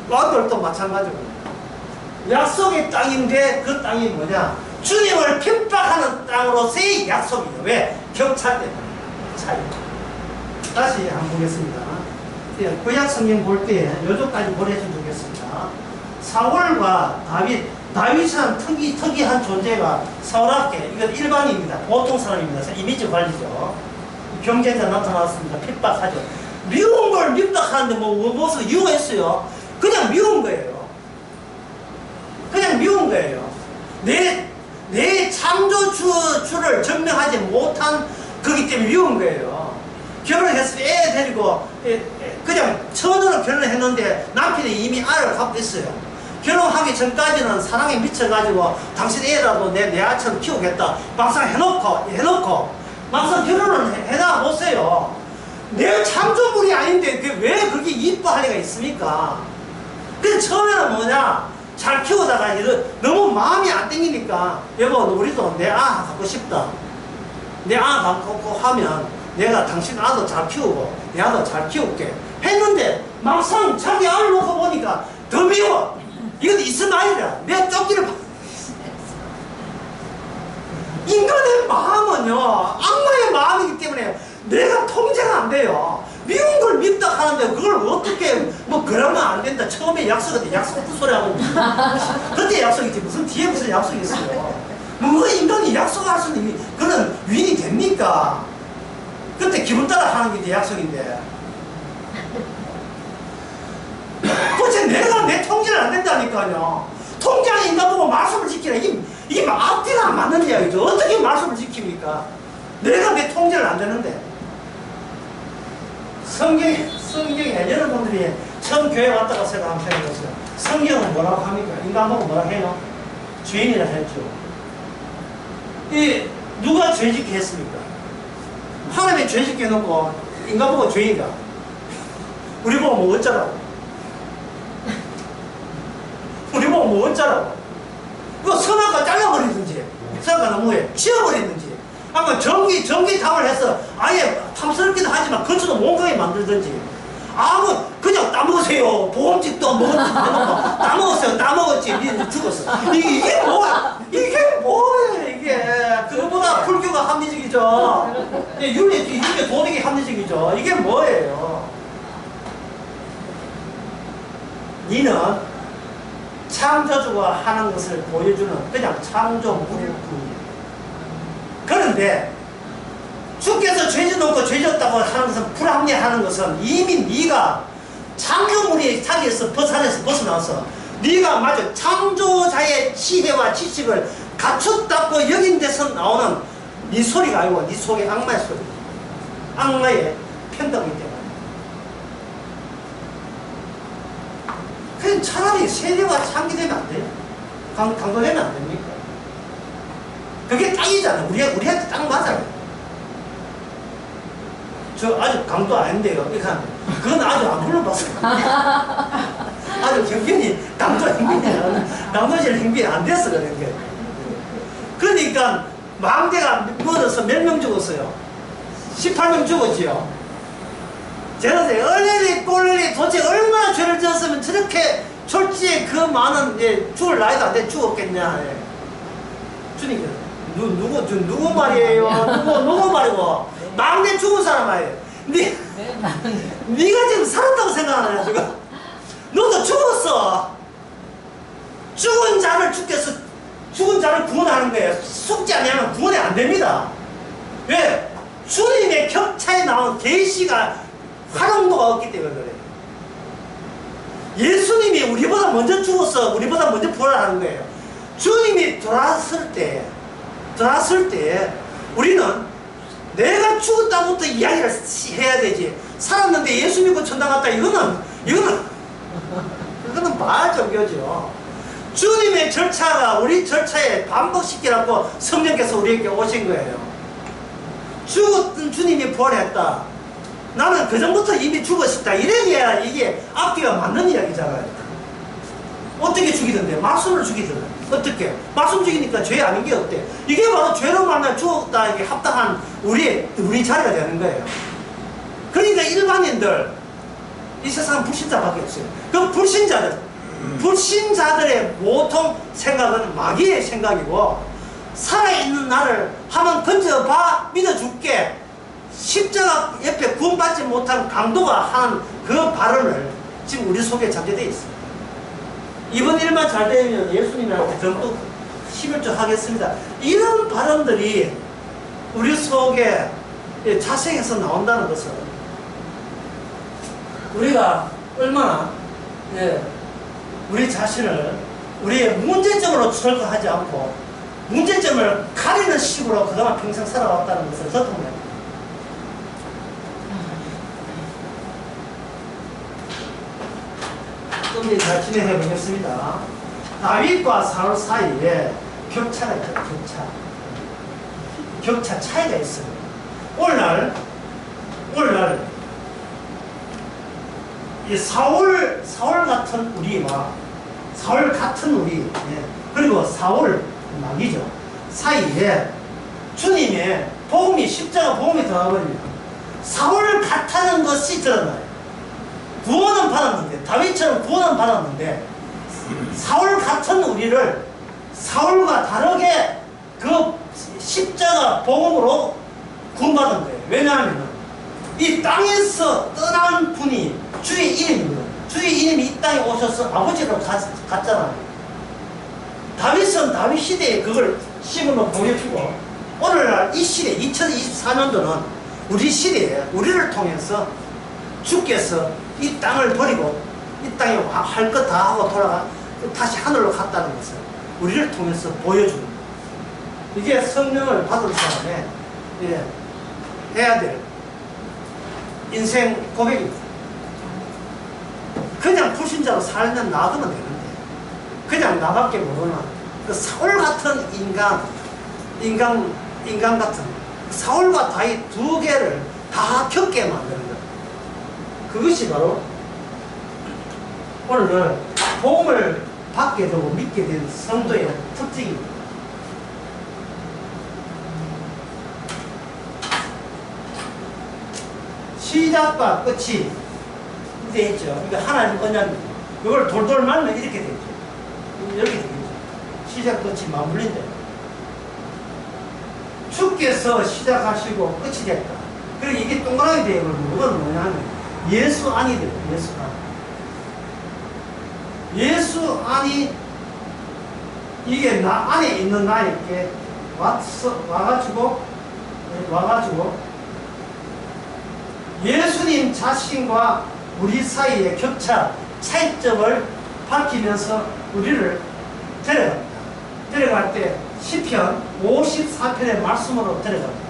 왕들도 마찬가지고 약속의 땅인데 그 땅이 뭐냐? 주님을 핍박하는 땅으로서의 약속이에요. 왜? 경찰 때문에 차이. 다시 한번 보겠습니다. 구약 성경 볼 때 요쪽까지 보내주면 좋겠습니다. 사울과 다윗은 특이한 존재가 사울 앞에, 이건 일반인입니다. 보통 사람입니다. 이미지 관리죠. 경쟁자 나타났습니다. 핍박하죠. 미운 걸 핍박하는데 무슨 이유가 있어요? 그냥 미운 거예요. 그냥 미운 거예요. 내 창조주를 증명하지 못한 거기 때문에 미운 거예요. 결혼해서 애 데리고 그냥 처녀로 결혼했는데 남편이 이미 아를 갖고 있어요. 결혼하기 전까지는 사랑에 미쳐가지고 당신 애라도 내 아처럼 키우겠다. 막상 해놓고 막상 결혼을 해나 보세요. 내 창조물이 아닌데 왜 그렇게 이뻐할 리가 있습니까? 그래서 처음에는 뭐냐, 잘 키우다가 너무 마음이 안 땡기니까 여보 우리도 내 아 갖고 싶다. 내 아 갖고 하면 내가 당신 아도 잘 키우고 내 아도 잘 키울게 했는데 막상 자기 아를 놓고 보니까 더 미워. 이건 이스마엘이야. 내 쫓기를 인간의 마음은요 악마의 마음이기 때문에 내가 통제가 안 돼요. 미운 걸 밉다 하는데 그걸 어떻게 그러면 안 된다. 처음에 약속할 때 약속 그 소리 하고 그때 약속이지 무슨 뒤에 무슨 약속이 있어요. 인간이 약속할 수 있는 그런 위인이 됩니까? 그때 기분 따라 하는 게 이제 약속인데 도대체 내가 내 통제를 안 된다니까요. 통제하는 인간 보고 말씀을 지키라. 이게 앞뒤가 안 맞는 이야기죠. 어떻게 말씀을 지킵니까? 내가 내 통제를 안 되는데. 성경에 여러분들이 처음 교회 왔다가 생각 한번 해보세요. 성경은 뭐라고 합니까? 인간 보고 뭐라고 해요? 죄인이라 했죠. 누가 죄짓게 했습니까? 하나님이 죄짓게 해놓고 인간 보고 죄인이다. 우리 보고 뭐 어쩌라고? 우리 보고 뭐 어쩌라고? 그거 선악과 잘라버리든지, 선악과 너무해 치워버리든지, 아마 전기탑을 해서 아예 탐스럽기도 하지만 건축도 몽땅히 만들든지, 그냥 따먹으세요. 보험집도 먹었지. 따먹었어요. 따먹었지. 니는 죽었어. 이게 뭐예요? 이게. 그거보다 불교가 합리적이죠. 유교 도덕이 합리적이죠. 이게 뭐예요? 니는 창조주가 하는 것을 보여주는 그냥 창조물일 뿐이에요. 그런데 주께서 죄지 놓고 죄졌다고 하는 것은 불합리하는 것은 이미 네가 창조물의 자리에서 벗어나서 네가 마저 창조자의 지혜와 지식을 갖췄다고 여긴 데서 나오는 네 소리가 아니고 네 속에 악마의 소리, 악마의 편덕이기 때문에. 그냥 차라리 세대가 창기되면 안 돼요? 강도되면 안 됩니까? 그게 딱이잖아. 우리한테 딱 맞아요. 저 아주 강도 아닌데요. 이렇게 하는데. 그건 아주 안 불러봤어요. 아주 경빈이 강도 행빈이 강도질 행빈이 안 됐어 그런 게. 그러니까 망대가 묻어서 몇 명 죽었어요? 18명 죽었지요. 제가 얼레리 꼴레리 도대체 얼마나 죄를 지었으면 저렇게 졸지에 그 많은 죽을 나이도 안 돼 죽었겠냐. 주니까 누구 말이에요? 누구 말이고? 망대 죽은 사람 말이에요. 네가 지금 살았다고 생각하냐 지금? 너도 죽었어. 죽은 자를 주께서 죽은 자를 구원하는 거예요. 속지 않으면 구원이 안 됩니다. 왜? 주님의 격차에 나온 계시가 활용도가 없기 때문에 그래요. 예수님이 우리보다 먼저 죽어서 우리보다 먼저 부활하는 거예요. 주님이 돌아왔을 때 우리는 내가 죽었다부터 이야기를 해야 되지. 살았는데 예수 믿고 천당 갔다 이거는 말정교죠. 주님의 절차가 우리 절차에 반복시키라고 성령께서 우리에게 오신 거예요. 죽었던 주님이 부활했다. 나는 그 전부터 이미 죽었었다. 이래야 이게 앞뒤가 맞는 이야기잖아요. 어떻게 죽이던데? 말씀을 죽이던데. 어떻게? 말씀 죽이니까 죄 아닌 게 어때? 이게 바로 죄로 말하면 죽었다 이게 합당한 우리 자리가 되는 거예요. 그러니까 일반인들 이 세상은 불신자밖에 없어요. 그 불신자들의 보통 생각은 마귀의 생각이고, 살아있는 나를 한번 던져봐 믿어줄게, 십자가 옆에 구원받지 못한 강도가 한 그 발언을 지금 우리 속에 잠재되어 있습니다. 이번 일만 잘 되면 예수님한테 전부 11조 하겠습니다. 이런 발언들이 우리 속에 자생해서 나온다는 것은 우리가 얼마나 우리 자신을 우리의 문제점으로 철거하지 않고 문제점을 가리는 식으로 그동안 평생 살아왔다는 것을 저통합니다. 좀 더 잘 진행해 보겠습니다. 다윗과 사울 사이에 격차가 있죠. 격차 차이가 있어요. 오늘날 이 사울 같은 우리와 사울 같은 우리, 그리고 사울 마귀죠 사이에 주님의 복음이, 십자가 복음이 들어가버립니다. 사울 같다는 것이 드러나요. 구원은 받았는데, 다윗처럼 구원은 받았는데, 사울 같은 우리를 사울과 다르게 그 십자가 복음으로 구원받은 거예요. 왜냐하면 이 땅에서 떠난 분이 주의 이름입니다. 주의 이름이 이 땅에 오셔서 아버지로 갔잖아요. 다윗은 다윗 시대에 그걸 시범으로 보여주고, 오늘날 이 시대 2024년도는 우리 시대에 우리를 통해서 주께서 이 땅을 버리고 이 땅에 할 것 다 하고 돌아가 다시 하늘로 갔다는 것을 우리를 통해서 보여주는 거예요. 이게 성령을 받을 사람의 해야 될 인생 고백입니다. 그냥 불신자로 살면 놔두면 되는데, 그냥 나밖에 모르는 그 사울 같은 인간 같은 사울과 다윗 두 개를 다 겪게 만드는 거예요. 그것이 바로 오늘 복음을 받게 되고 믿게 된 성도의 특징입니다. 시작과 끝이 이렇게 있죠. 이거 하나님 언약입니다. 이걸 돌돌 말면 이렇게 되죠. 이렇게 되겠죠. 시작 끝이 맞물린다. 주께서 시작하시고 끝이 됐다. 그리고 이게 동그라미 되어 있는 건 뭐냐면 예수 안이 돼요. 예수 안. 예수 안이 이게 나 안에 있는 나에게 와가지고 예수님 자신과 우리 사이의 격차, 차이점을 밝히면서 우리를 데려갑니다. 데려갈 때 시편 54편의 말씀으로 데려갑니다.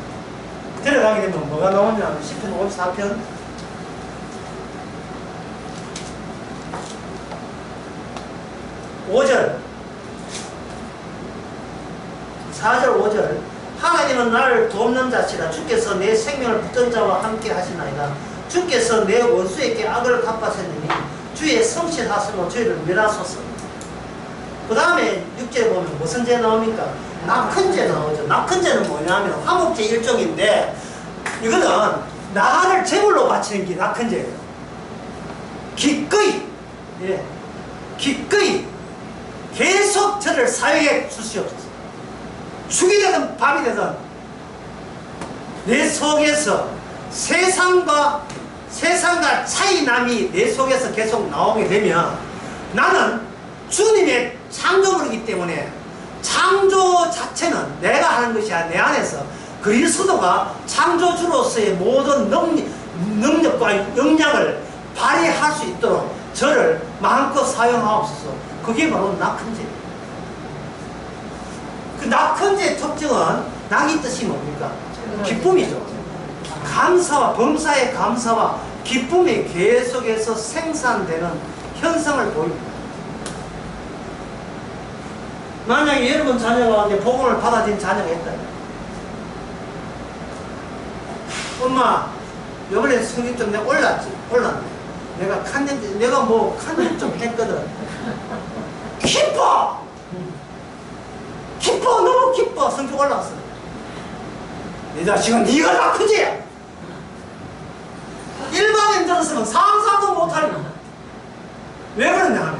데려가게 되면 뭐가 나오냐면 시편 54편 5절 4절 5절 하나님은 나를 돕는 자시라. 주께서 내 생명을 붙든 자와 함께 하시나이다. 주께서 내 원수에게 악을 갚아셨느니 주의 성실하심으로 저희를 멸하소서. 그 다음에 6절에 보면 무슨 죄 나옵니까? 낙헌죄 나오죠. 낙헌죄는 뭐냐면 화목죄 일종인데 이거는 나를 제물로 바치는 게 낙헌죄예요. 기꺼이 기꺼이 계속 저를 사회에 주시옵소서. 죽이 되든 밥이 되든 내 속에서 세상과 차이남이 내 속에서 계속 나오게 되면 나는 주님의 창조물이기 때문에 창조 자체는 내가 하는 것이 아니라 내 안에서 그리스도가 창조주로서의 모든 능력과 역량을 발휘할 수 있도록 저를 마음껏 사용하옵소서. 그게 바로 낙헌죄입니다. 그 낙헌죄의 특징은 낙이 뜻이 뭡니까? 기쁨이죠. 감사와 범사의 감사와 기쁨이 계속해서 생산되는 현상을 보입니다. 만약에 여러분 자녀가 이제 복음을 받아들인 자녀가 있다. 엄마, 이번에 성적 좀 내가 올랐네. 내가 내가 뭐 칸년 좀 했거든. 기뻐! 너무 기뻐. 성적 올라왔어. 내 자식은 네가 낙헌죄야. 일반인 들었으면 상상도 못하리라. 왜 그러냐 하면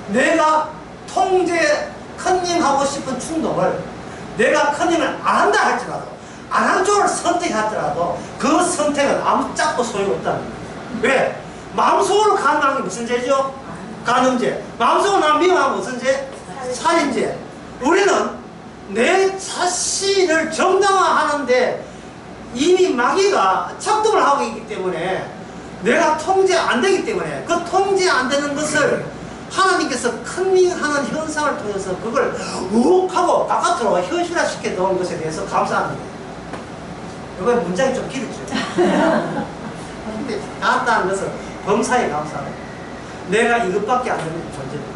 내가 컨닝하고 싶은 충동을 내가 컨닝을 안 한다 할지라도 안 한 쪽을 선택하더라도 그 선택은 아무 짝도 소용없다는 거예요. 왜? 마음속으로 간다는 게 무슨 죄죠? 간음죄. 마음속으로 미워하면 무슨 죄? 살인죄. 우리는 내 자신을 정당화하는데 이미 마귀가 작동을 하고 있기 때문에 내가 통제 안 되기 때문에 그 통제 안 되는 것을 하나님께서 컨닝하는 현상을 통해서 그걸 우욱하고 바깥으로 현실화 시켜 놓은 것에 대해서 감사합니다. 이번에 문장이 좀 길었죠. 근데 나왔다는 것은 범사에 감사합니다. 내가 이것밖에 안 되는 존재입니다.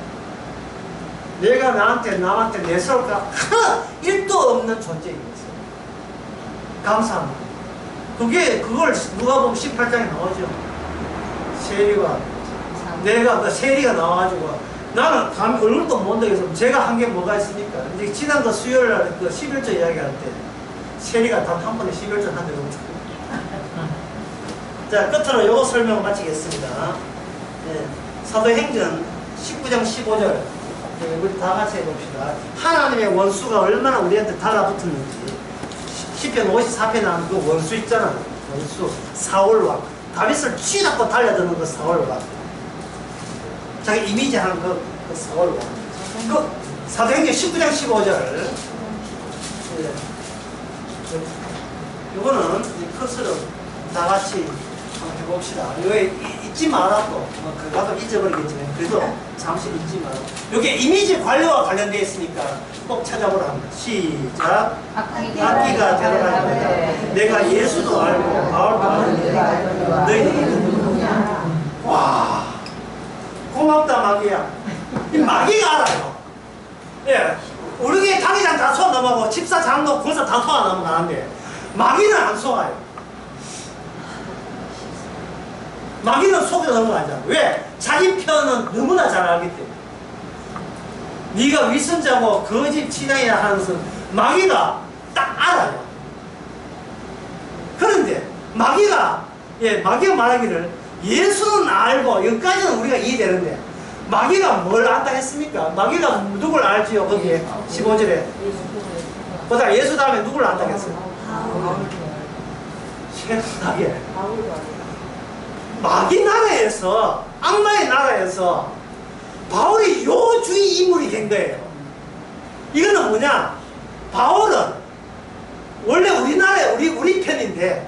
내가 남한테 내세울 거 하나 1도 없는 존재인 것을 감사합니다. 그걸 누가 보면 18장에 나오죠. 세리가 내가 그 세리가 나와가지고 나는 감히 얼굴도 못 내겠어. 제가 한 게 뭐가 있습니까? 이제 지난 그 수요일 날 그 11조 이야기할 때 세리가 단 한 번에 11조 한 적이 없죠. 자, 끝으로 요거 설명을 마치겠습니다. 네, 사도행전 19장 15절 우리 다 같이 해봅시다. 하나님의 원수가 얼마나 우리한테 달라붙었는지 시편 54편에 나오는 그 원수 있잖아요. 원수 사울왕 다윗을 쥐잡고 달려드는 그 사울왕 자기 이미지 하는 그 사울왕 그 사도행전 19장 15절 요거는 컷으로 다 같이 한번 해봅시다. 이거 잊지 말라고 그가도 잊어버리겠지만 그래도 잠시 잊지 말라고 이게 이미지 관료와 관련되어 있으니까 꼭 찾아보라 합니다. 시작. 악기가 대답하니라. 내가 예수도 알고 바울도 알고 너희는 누구냐. 와 고맙다 마귀야. 이 마귀가 알아요. 예, 우리 당회장 다 속 넘어가고 집사 장로 권사 다 속아 넘어가는데 마귀는 안 속아요. 마귀는 속여 넘어가잖아. 왜? 자기 편은 너무나 잘 알기 때문에. 네가 위선자고 거짓 치장이라 하는 것은 마귀가 딱 알아요. 그런데 마귀가 말하기를 예수는 알고 여기까지는 우리가 이해되는데 마귀가 뭘 안다 했습니까? 마귀가 누굴 알지요? 거기에 15절에 보다 예수 다음에 누굴 안다 했어요? 세상에 마귀 나라에서 악마의 나라에서 바울이 요 주의 인물이 된 거예요. 이거는 뭐냐? 바울은 원래 우리나라에 우리 편인데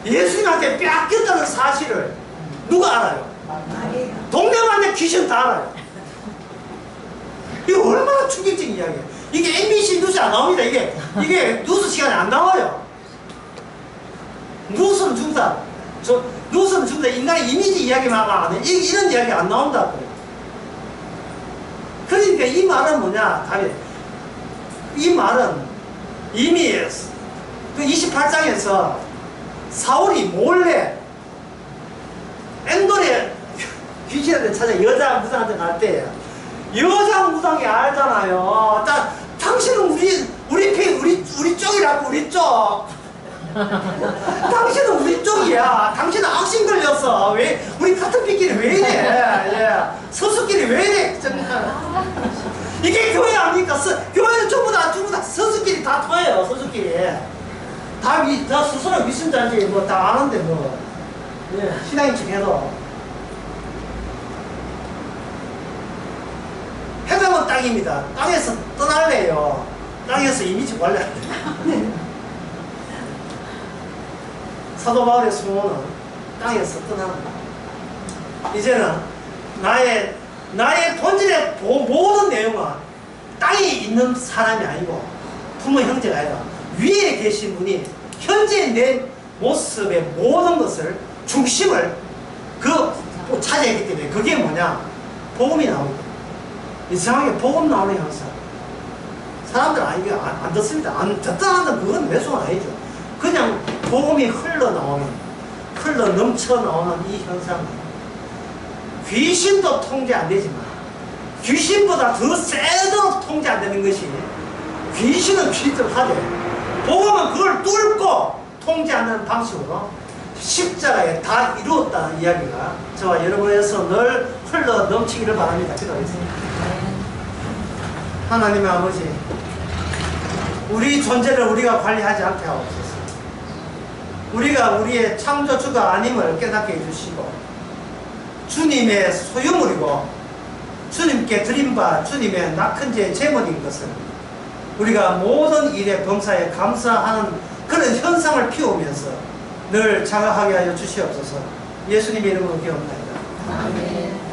예수님한테 뺏겼다는 사실을 누가 알아요? 동네만에 귀신 다 알아요. 이거 얼마나 충격적인 이야기예요. 이게 MBC 뉴스에 안 나옵니다. 이게 뉴스 시간에 안 나와요. 뉴스는 중사. 뉴스는 중사. 인간의 이미지 이야기만 안 해. 이런 이야기 안 나온다고. 그러니까 이 말은 뭐냐? 이 말은 이미 그 28장에서 사울이 몰래 엔돌에 귀신한테 찾아 여자 무당한테 갈 때 여자 무당이 알잖아요. 당신은 우리 쪽이라고, 우리 쪽. 당신은 우리 쪽이야. 당신은 악신 걸렸어. 왜 우리 같은 삐끼리 왜 이래? 예. 서수끼리 왜 이래? 이게 교회 아닙니까? 교회는 전부 다 서수끼리 다 터요. 서수끼리 다 스스로 미순자인지 뭐 다 아는데 뭐 예. 신앙인 척해도 해당은 땅입니다. 땅에서 떠날래요. 땅에서 이미지 관리할 때 사도 바울의 수모는 땅에서 떠납니다. 이제는 나의 본질의 모든 내용은 땅에 있는 사람이 아니고 부모 형제가 아니라 위에 계신 분이 현재 내 모습의 모든 것을 중심을 차지했기 때문에 그게 뭐냐? 복음이 나옵니다. 이상하게 복음 나오는 현상. 사람들 안 듣습니다. 안 듣다 한다 그건 매수가 아니죠. 그냥 복음이 흘러 넘쳐 나오는 이 현상. 귀신도 통제 안 되지만 귀신보다 더 세도록 통제 안 되는 것이 귀신은 귀신대로 하되 복음은 그걸 뚫고 통제하는 방식으로 십자가에 다 이루었다는 이야기가 저와 여러분에서 늘 흘러 넘치기를 바랍니다. 기도하겠습니다. 하나님의 아버지, 우리 존재를 우리가 관리하지 않게 하옵소서. 우리가 우리의 창조주가 아님을 깨닫게 해주시고 주님의 소유물이고 주님께 드린 바 주님의 낙헌제의 제물인 것을 우리가 모든 일에 범사에 감사하는 그런 현상을 피우면서 늘 자각하게 하여 주시옵소서. 예수님의 이름으로 기도합니다. 아멘.